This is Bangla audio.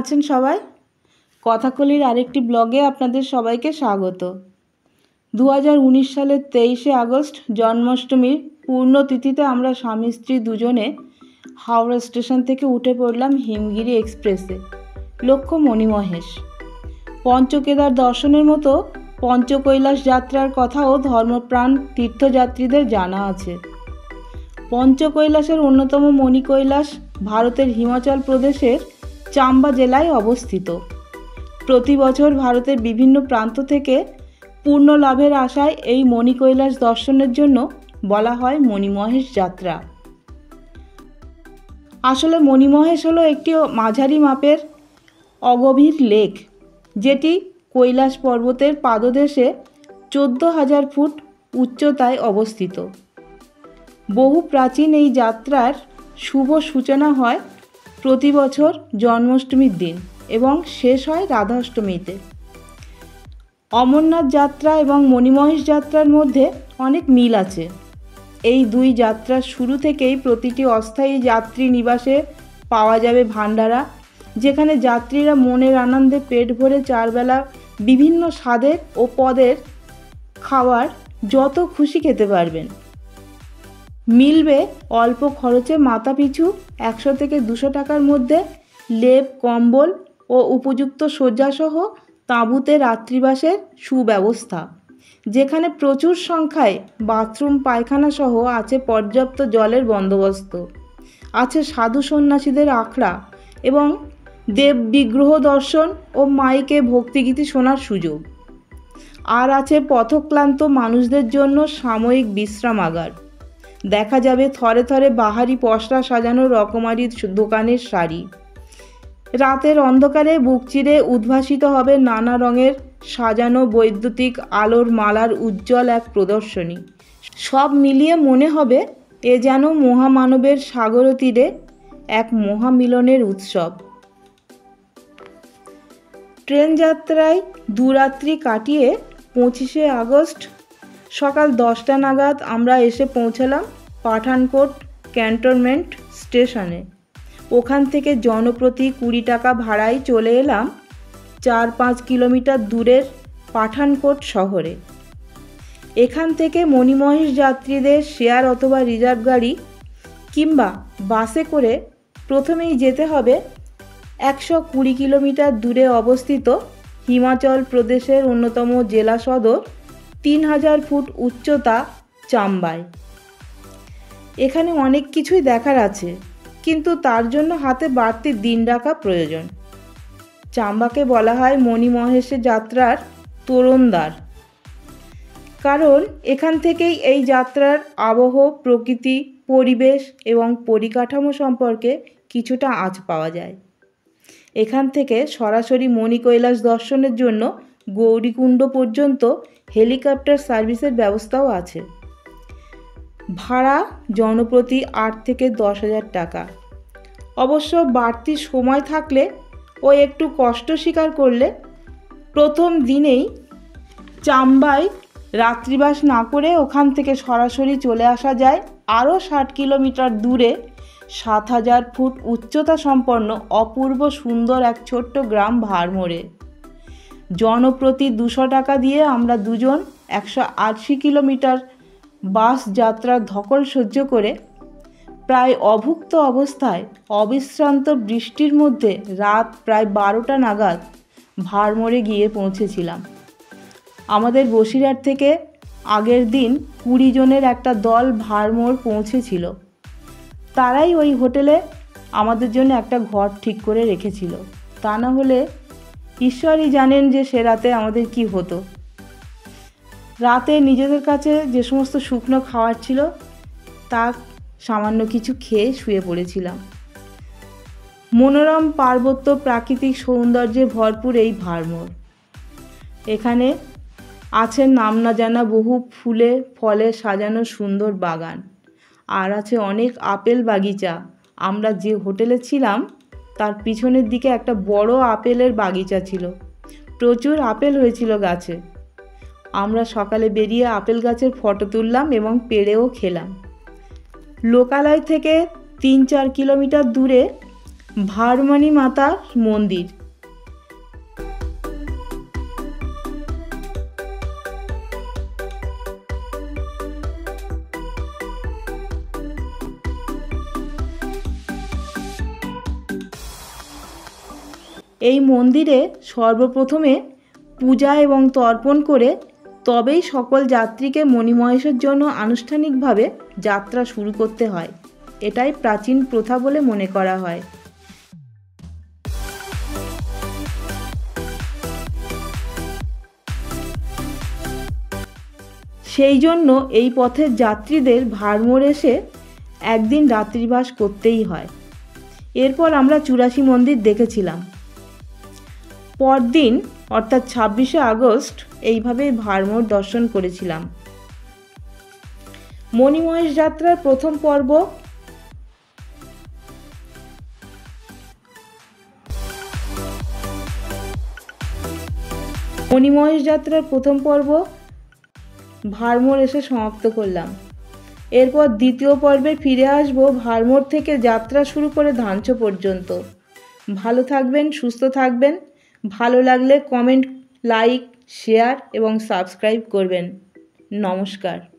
আছেন সবাই? কথাকলির আরেকটি ব্লগে আপনাদের সবাইকে স্বাগত। 2019 সালের 23শে আগস্ট জন্মাষ্টমীর পূর্ণতিথিতে আমরা স্বামী স্ত্রী দুজনে হাওড়া স্টেশন থেকে উঠে পড়লাম হিমগিরি এক্সপ্রেসে। লক্ষ্য মণিমহেশ। পঞ্চকেদার দর্শনের মতো পঞ্চকৈলাস যাত্রার কথাও ধর্মপ্রাণ তীর্থযাত্রীদের জানা আছে। পঞ্চকৈলাসের অন্যতম মণিকৈলাস ভারতের হিমাচল প্রদেশের চাম্বা জেলায় অবস্থিত। প্রতি বছর ভারতের বিভিন্ন প্রান্ত থেকে পূর্ণ লাভের আশায় এই মণিকৈলাস দর্শনের জন্য বলা হয় মণিমহেশ যাত্রা। আসলে মণিমহেশ হলো একটি মাঝারি মাপের অগভীর লেক, যেটি কৈলাস পর্বতের পাদদেশে 14,000 ফুট উচ্চতায় অবস্থিত। বহু প্রাচীন এই যাত্রার শুভ সূচনা হয় প্রতি বছর জন্মাষ্টমীর দিন এবং শেষ হয় রাধাষ্টমীতে। অমরনাথ যাত্রা এবং মণিমহেশ যাত্রার মধ্যে অনেক মিল আছে। এই দুই যাত্রার শুরু থেকেই প্রতিটি অস্থায়ী যাত্রী নিবাসে পাওয়া যাবে ভান্ডারা, যেখানে যাত্রীরা মনের আনন্দে পেট ভরে চারবেলা বিভিন্ন স্বাদের ও পদের খাবার যত খুশি খেতে পারবেন। মিলবে অল্প খরচে মাথাপিছু 100 থেকে 200 টাকার মধ্যে লেপ, কম্বল ও উপযুক্ত শয্যাসহ তাঁবুতে রাত্রিবাসের সুব্যবস্থা, যেখানে প্রচুর সংখ্যায় বাথরুম, পায়খানা সহ আছে পর্যাপ্ত জলের বন্দোবস্ত, আছে সাধু সন্ন্যাসীদের আখড়া এবং দেব বিগ্রহ দর্শন ও মাইকে ভক্তিগীতি শোনার সুযোগ, আর আছে পথক্লান্ত মানুষদের জন্য সাময়িক বিশ্রামাগার। দেখা যাবে থরে থরে বাহারি পসরা সাজানো রকমারি দোকানের সারি। রাতের অন্ধকারে বুক চিরে উদ্ভাসিত হবে নানা রঙের সাজানো বৈদ্যুতিক আলোর মালার উজ্জ্বল এক প্রদর্শনী। সব মিলিয়ে মনে হবে এ যেন মহামানবের সাগর তীরে এক মহামিলনের উৎসব। ট্রেন যাত্রায় দুরাত্রি কাটিয়ে 25শে আগস্ট সকাল 10টা নাগাদ আমরা এসে পৌঁছালাম পাঠানকোট ক্যান্টনমেন্ট স্টেশনে। ওখান থেকে জনপ্রতি 20 টাকা ভাড়ায় চলে এলাম 4-5 কিলোমিটার দূরের পাঠানকোট শহরে। এখান থেকে মণিমহেশ যাত্রীদের শেয়ার অথবা রিজার্ভ গাড়ি কিংবা বাসে করে প্রথমেই যেতে হবে 120 কিলোমিটার দূরে অবস্থিত হিমাচল প্রদেশের অন্যতম জেলা সদর 3000 ফুট উচ্চতা চাম্বায়। এখানে অনেক কিছুই দেখার আছে, কিন্তু তার জন্য হাতে বাড়তি দিন রাখা প্রয়োজন। চাম্বাকে বলা হয় মণিমহেশের যাত্রার তোরণদ্বার, কারণ এখান থেকেই এই যাত্রার আবহ, প্রকৃতি, পরিবেশ এবং পরিকাঠামো সম্পর্কে কিছুটা আঁচ পাওয়া যায়। এখান থেকে সরাসরি মণিকৈলাস দর্শনের জন্য গৌরীকুণ্ড পর্যন্ত হেলিকপ্টার সার্ভিসের ব্যবস্থাও আছে। ভাড়া জনপ্রতি 8 থেকে 10,000 টাকা। অবশ্য বাড়তি সময় থাকলে ও একটু কষ্ট স্বীকার করলে প্রথম দিনেই চাম্বায় রাত্রিবাস না করে ওখান থেকে সরাসরি চলে আসা যায় আরও 60 কিলোমিটার দূরে 7,000 ফুট উচ্চতা সম্পন্ন অপূর্ব সুন্দর এক ছোট্ট গ্রাম ভারমোরে। জনপ্রতি 200 টাকা দিয়ে আমরা দুজন 180 কিলোমিটার বাস যাত্রার ধকল সহ্য করে প্রায় অভুক্ত অবস্থায় অবিশ্রান্ত বৃষ্টির মধ্যে রাত প্রায় 12টা নাগাদ ভারমোরে গিয়ে পৌঁছেছিলাম। আমাদের বসিরহাট থেকে আগের দিন 20 জনের একটা দল ভারমোর পৌঁছেছিল। তারাই ওই হোটেলে আমাদের জন্য একটা ঘর ঠিক করে রেখেছিল। তা না হলে ঈশ্বরই জানেন যে সে রাতে আমাদের কি হতো। রাতে নিজেদের কাছে যে সমস্ত শুকনো খাবার ছিল তা সামান্য কিছু খেয়ে শুয়ে পড়েছিলাম। মনোরম পার্বত্য প্রাকৃতিক সৌন্দর্যে ভরপুর এই ভারমোর। এখানে আছে নাম না জানা বহু ফুলে ফলে সাজানো সুন্দর বাগান, আর আছে অনেক আপেল বাগিচা। আমরা যে হোটেলে ছিলাম তার পিছনের দিকে একটা বড় আপেলের বাগিচা ছিল। প্রচুর আপেল হয়েছিল গাছে। আমরা সকালে বেরিয়ে আপেল গাছের ফটো তুললাম এবং পেড়েও খেলাম। লোকালয় থেকে 3-4 কিলোমিটার দূরে ভারমণী মাতার মন্দির। এই মন্দিরে সর্বপ্রথমে পূজা এবং তর্পণ করে তবেই সকল যাত্রীকে মণিমহেশের জন্য আনুষ্ঠানিকভাবে যাত্রা শুরু করতে হয়। এটাই প্রাচীন প্রথা বলে মনে করা হয়। সেই জন্য এই পথের যাত্রীদের ভারমোর এসে একদিন রাত্রিবাস করতেই হয়। এরপর আমরা চুরাশি মন্দির দেখেছিলাম। পরদিন অর্থাৎ 26শে আগস্ট এইভাবেই ভারমোর দর্শন করেছিলাম। মণিমহেশ যাত্রার প্রথম পর্ব ভারমোর এসে সমাপ্ত করলাম। এরপর দ্বিতীয় পর্বে ফিরে আসব ভারমোর থেকে যাত্রা শুরু করে ধাঞ্চ পর্যন্ত। ভালো থাকবেন, সুস্থ থাকবেন। ভালো লাগলে কমেন্ট, লাইক, শেয়ার এবং সাবস্ক্রাইব করবেন। নমস্কার।